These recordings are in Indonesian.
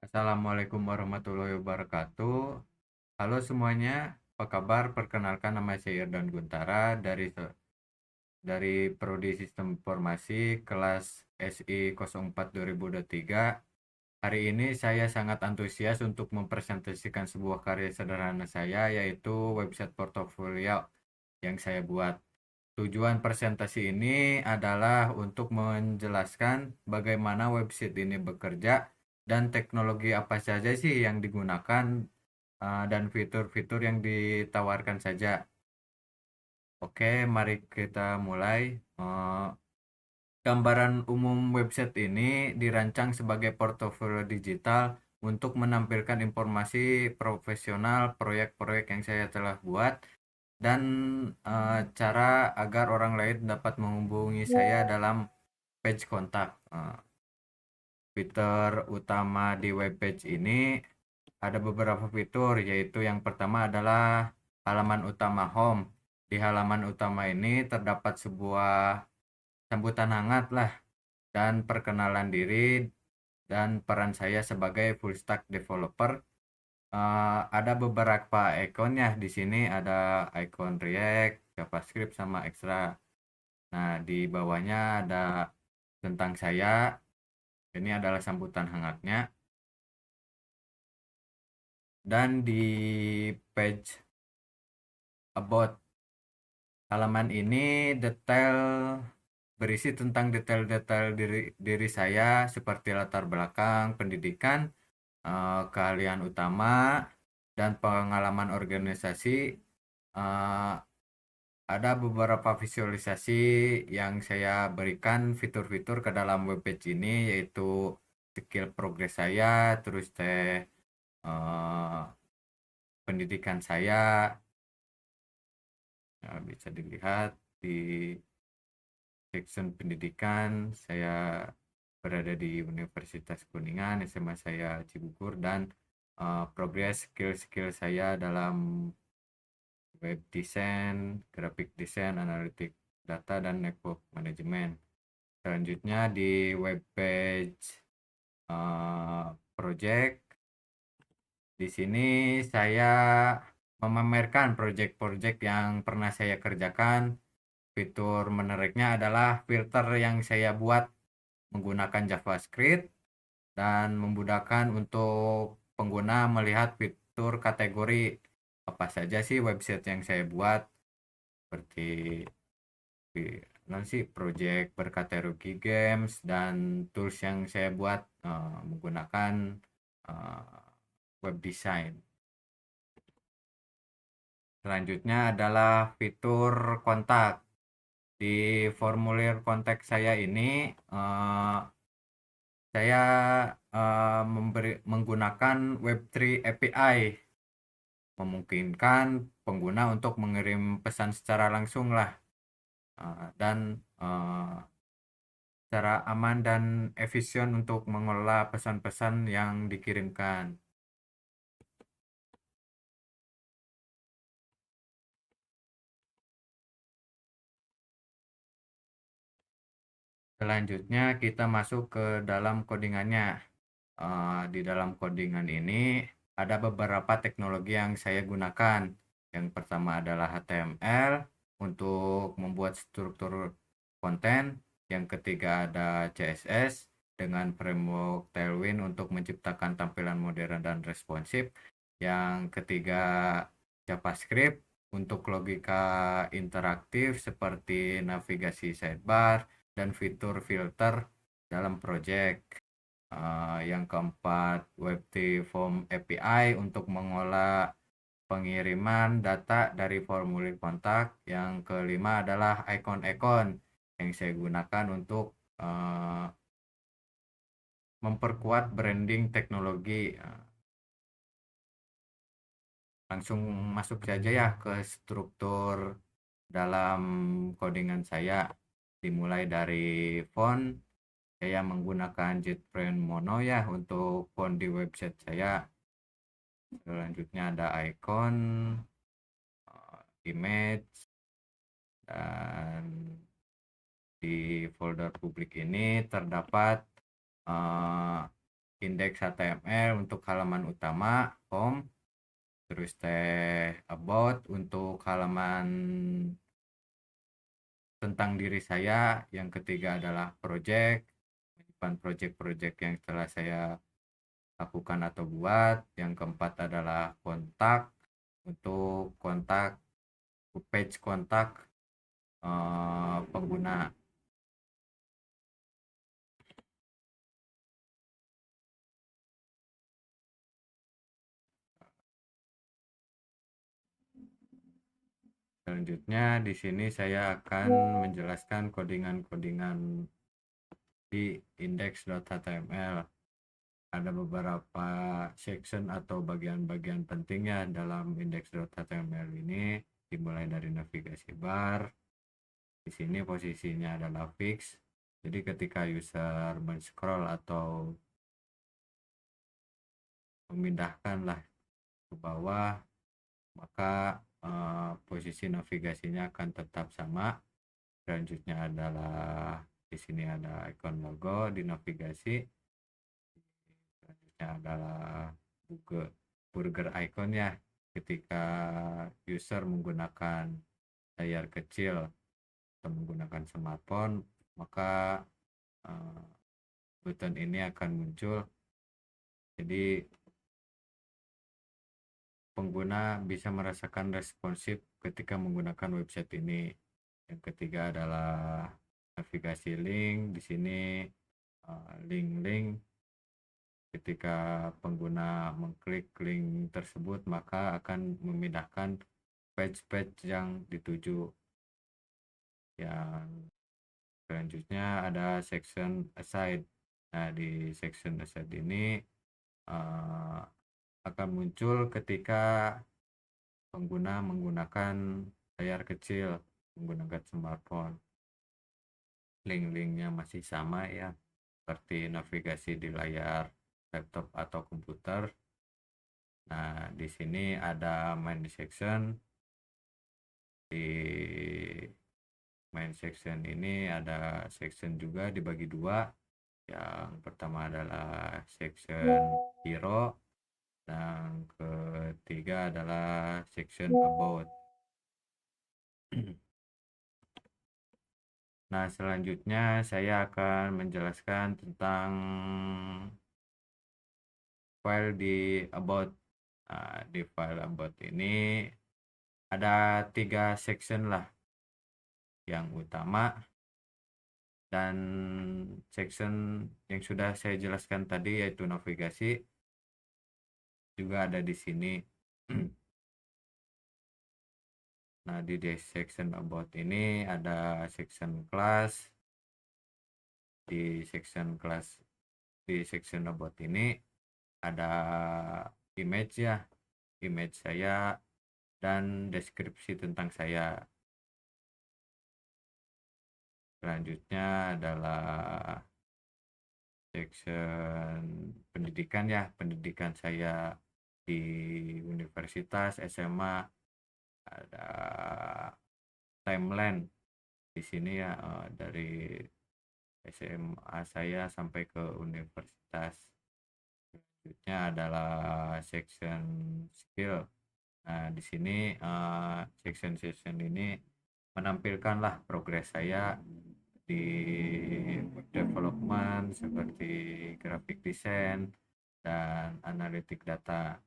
Assalamualaikum warahmatullahi wabarakatuh. Halo semuanya, apa kabar? Perkenalkan nama saya Irdan Guntara dari Prodi Sistem Informasi kelas SI 04 2023. Hari ini saya sangat antusias untuk mempresentasikan sebuah karya sederhana saya, yaitu website portofolio yang saya buat. Tujuan presentasi ini adalah untuk menjelaskan bagaimana website ini bekerja dan teknologi apa saja sih yang digunakan, dan fitur-fitur yang ditawarkan saja. Oke, mari kita mulai. Eh, Gambaran umum website ini dirancang sebagai portofolio digital untuk menampilkan informasi profesional proyek-proyek yang saya telah buat dan cara agar orang lain dapat menghubungi saya dalam page kontak. Fitur utama di web page ini ada beberapa fitur, yaitu yang pertama adalah halaman utama home. Di halaman utama ini terdapat sebuah sambutan hangat lah dan perkenalan diri dan peran saya sebagai full stack developer. Ada beberapa ikonnya di sini, ada ikon React, JavaScript sama Extra. Nah, di bawahnya ada tentang saya. Ini adalah sambutan hangatnya. Dan di page about halaman ini detail berisi tentang detail-detail diri saya seperti latar belakang, pendidikan, keahlian utama, dan pengalaman organisasi. Eh, ada beberapa visualisasi yang saya berikan fitur-fitur ke dalam webpage ini, yaitu skill progress saya, terus eh, pendidikan saya. Bisa dilihat di section pendidikan, saya berada di Universitas Kuningan, SMA saya Cibubur, dan progres skill-skill saya dalam web design, graphic design, analitik data, dan network management. Selanjutnya di web page project, di sini saya memamerkan project-project yang pernah saya kerjakan. Fitur menariknya adalah filter yang saya buat menggunakan JavaScript dan memudahkan untuk pengguna melihat fitur kategori apa saja sih website yang saya buat, seperti nanti project berkategori games dan tools yang saya buat menggunakan eh, web design. Selanjutnya adalah fitur kontak. Di formulir kontak saya ini, eh, saya menggunakan Web3 API, memungkinkan pengguna untuk mengirim pesan secara langsung lah, dan secara aman dan efisien untuk mengelola pesan-pesan yang dikirimkan. Selanjutnya kita masuk ke dalam codingannya. Di dalam codingan ini ada beberapa teknologi yang saya gunakan. Yang pertama adalah HTML untuk membuat struktur konten. Yang ketiga ada CSS dengan framework Tailwind untuk menciptakan tampilan modern dan responsif. Yang ketiga JavaScript untuk logika interaktif seperti navigasi sidebar dan fitur filter dalam project. Yang keempat, Web3Form API untuk mengolah pengiriman data dari formulir kontak. Yang kelima adalah ikon-ikon yang saya gunakan untuk memperkuat branding teknologi. Langsung masuk saja ya ke struktur dalam codingan saya. Dimulai dari font, saya menggunakan JetBrains Mono ya untuk font di website saya. Selanjutnya ada icon, image, dan di folder publik ini terdapat index HTML untuk halaman utama home, terus about untuk halaman tentang diri saya, yang ketiga adalah project, menyimpan project-project yang telah saya lakukan atau buat, yang keempat adalah kontak untuk kontak page kontak pengguna. Selanjutnya di sini saya akan menjelaskan codingan-codingan di index.html. Ada beberapa section atau bagian-bagian pentingnya dalam index.html ini, dimulai dari navigasi bar. Di sini posisinya adalah fix. Jadi ketika user men-scroll atau memindahkanlah ke bawah, maka posisi navigasinya akan tetap sama. Selanjutnya adalah di sini ada ikon logo di navigasi. Selanjutnya adalah burger icon ya. Ketika user menggunakan layar kecil atau menggunakan smartphone, maka button ini akan muncul. Jadi pengguna bisa merasakan responsif ketika menggunakan website ini. Yang ketiga adalah navigasi link. Di sini link-link, ketika pengguna mengklik link tersebut maka akan memindahkan page-page yang dituju. Yang selanjutnya ada section aside. Nah, di section aside ini akan muncul ketika pengguna menggunakan layar kecil, menggunakan smartphone. Link-linknya masih sama ya, seperti navigasi di layar laptop atau komputer. Nah, di sini ada main section. Di main section ini ada section juga dibagi dua. Yang pertama adalah section hero, dan ketiga adalah section about. Nah, selanjutnya saya akan menjelaskan tentang file di about. Nah, di file about ini ada 3 section lah. Yang utama dan section yang sudah saya jelaskan tadi, yaitu navigasi, juga ada di sini. Nah, di section about ini ada section class. Di section about ini ada image ya, image saya dan deskripsi tentang saya. Selanjutnya adalah section pendidikan ya, pendidikan saya di universitas, SMA. Ada timeline di sini ya, dari SMA saya sampai ke universitas. Selanjutnya adalah section skill. Nah, di sini section ini menampilkanlah progres saya di web development, seperti graphic design dan analitik data.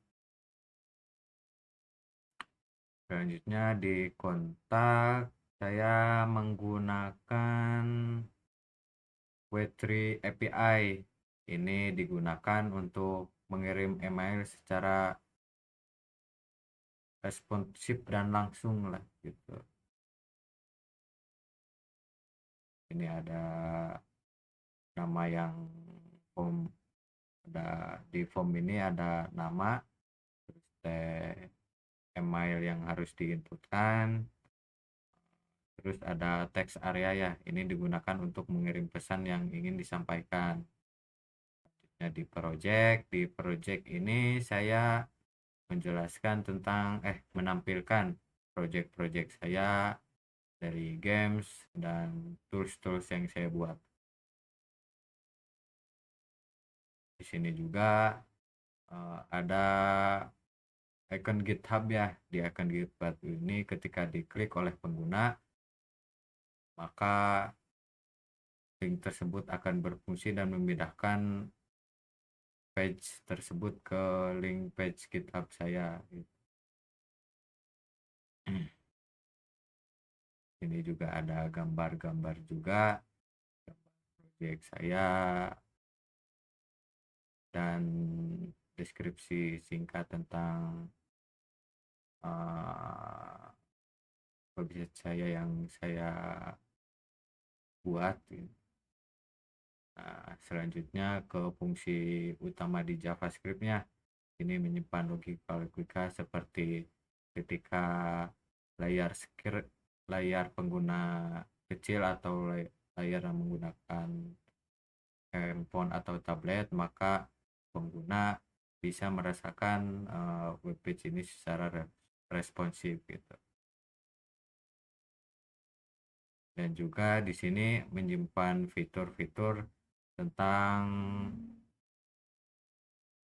Selanjutnya di kontak, saya menggunakan W3 API. Ini digunakan untuk mengirim email secara responsif dan langsung lah gitu. Ini ada nama yang form, ada di form ini ada nama, terus email yang harus diinputkan, terus ada text area ya, ini digunakan untuk mengirim pesan yang ingin disampaikan. Di project ini saya menjelaskan tentang menampilkan project-project saya dari games dan tools-tools yang saya buat. Di sini juga ada icon GitHub ya. Di icon GitHub ini ketika diklik oleh pengguna, maka link tersebut akan berfungsi dan memindahkan page tersebut ke link page GitHub saya gitu. Ini juga ada gambar-gambar juga, gambar project saya dan deskripsi singkat tentang website saya yang saya buat gitu. Nah, selanjutnya ke fungsi utama di JavaScript-nya. Ini menyimpan logika-logika seperti ketika layar layar pengguna kecil atau layar yang menggunakan handphone atau tablet, maka pengguna bisa merasakan web page ini secara responsif gitu. Dan juga di sini menyimpan fitur-fitur tentang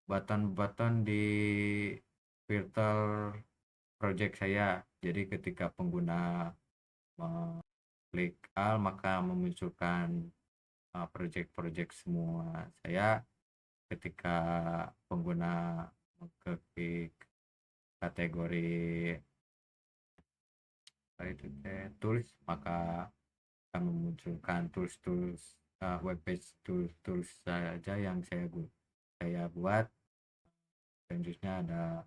button-button di virtual project saya. Jadi ketika pengguna klik al maka memunculkan project-project semua saya. Ketika pengguna mengklik kategori tools, maka akan memunculkan tools-tools webpage tools saja yang saya buat. Selanjutnya ada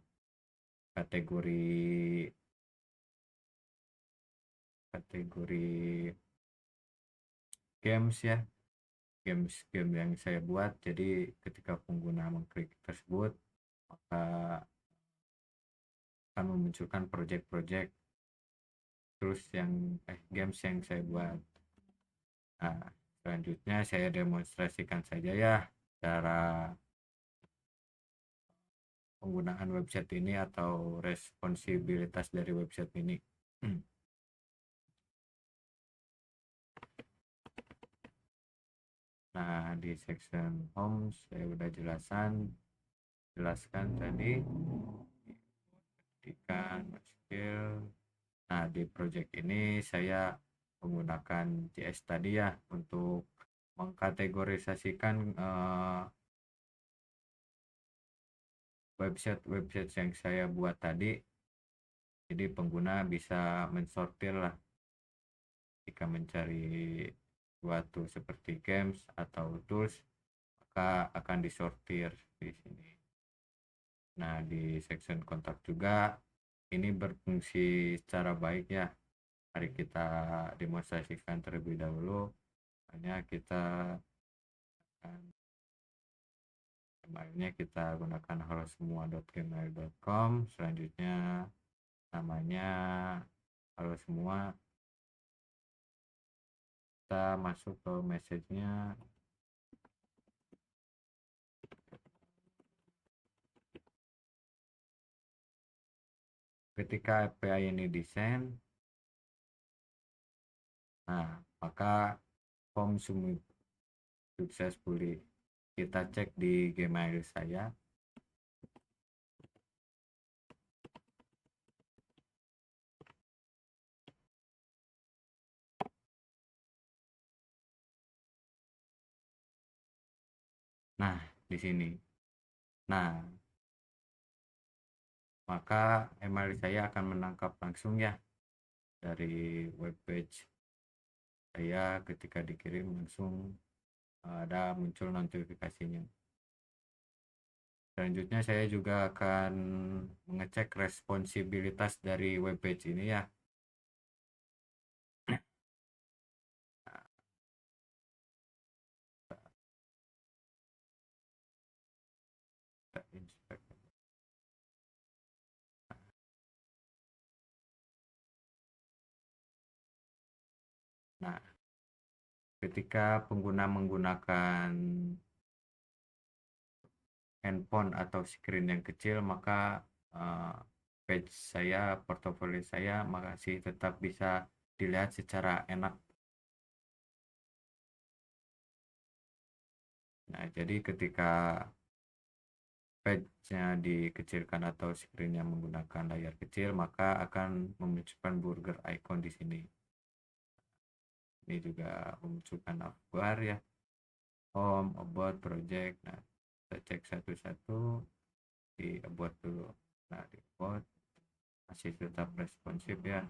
kategori games ya, game yang saya buat. Jadi ketika pengguna mengklik tersebut, maka akan memunculkan project-project terus games yang saya buat. Nah, selanjutnya saya demonstrasikan saja ya cara penggunaan website ini atau responsibilitas dari website ini. Nah, di section home saya udah jelaskan tadi pendidikan skill. Nah, di project ini saya menggunakan JS tadi ya untuk mengkategorisasikan website yang saya buat tadi. Jadi pengguna bisa mensortir lah jika mencari suatu seperti games atau tools, maka akan disortir di sini. Nah, di section kontak juga ini berfungsi secara baik ya. Mari kita demonstrasikan terlebih dahulu. Hanya kita emailnya kita gunakan halosemua.gmail.com. Selanjutnya namanya halo semua, kita masuk ke message-nya. Ketika API ini desain, nah maka form successfully. Kita cek di Gmail saya. Nah, di sini. Nah, maka email saya akan menangkap langsung ya dari webpage saya. Ketika dikirim langsung ada muncul notifikasinya. Selanjutnya saya juga akan mengecek responsibilitas dari webpage ini ya. Nah, ketika pengguna menggunakan handphone atau screen yang kecil, maka page saya, portofolio saya masih tetap bisa dilihat secara enak. Nah, jadi ketika page-nya dikecilkan atau screen-nya menggunakan layar kecil, maka akan memunculkan burger icon di sini. Ini juga memunculkan navbar ya, home, about, project. Nah, kita cek satu-satu di about dulu. Nah, di about masih tetap responsif ya,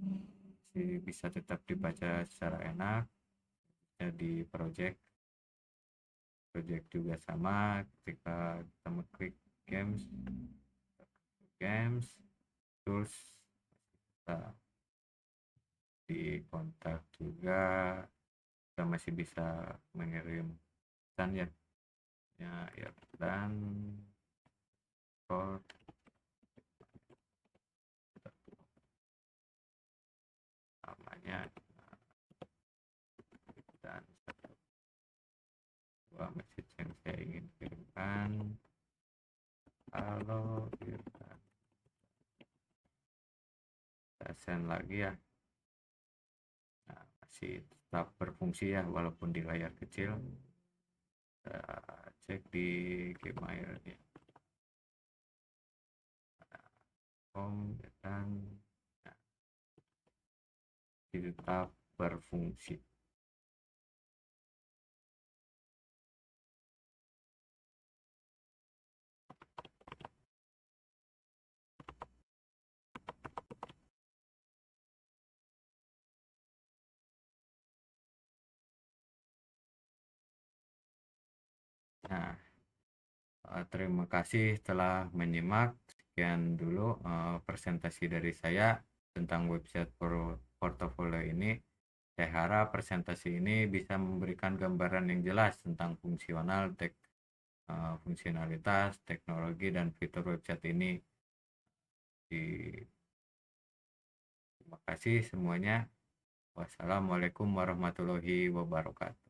masih bisa tetap dibaca secara enak. Jadi project juga sama, ketika kita mengklik games tools, kita di kontak juga kita masih bisa mengirim pesan ya, dan call namanya, dan satu dua message yang saya ingin kirimkan. Halo Irfan, kita send lagi ya. Nah, masih tetap berfungsi ya walaupun di layar kecil. Kita cek di Gmail ya, home, dan nah, tetap berfungsi. Nah, terima kasih telah menyimak. Sekian dulu presentasi dari saya tentang website portofolio ini. Saya harap presentasi ini bisa memberikan gambaran yang jelas tentang fungsionalitas, teknologi, dan fitur website ini. Terima kasih semuanya. Wassalamualaikum warahmatullahi wabarakatuh.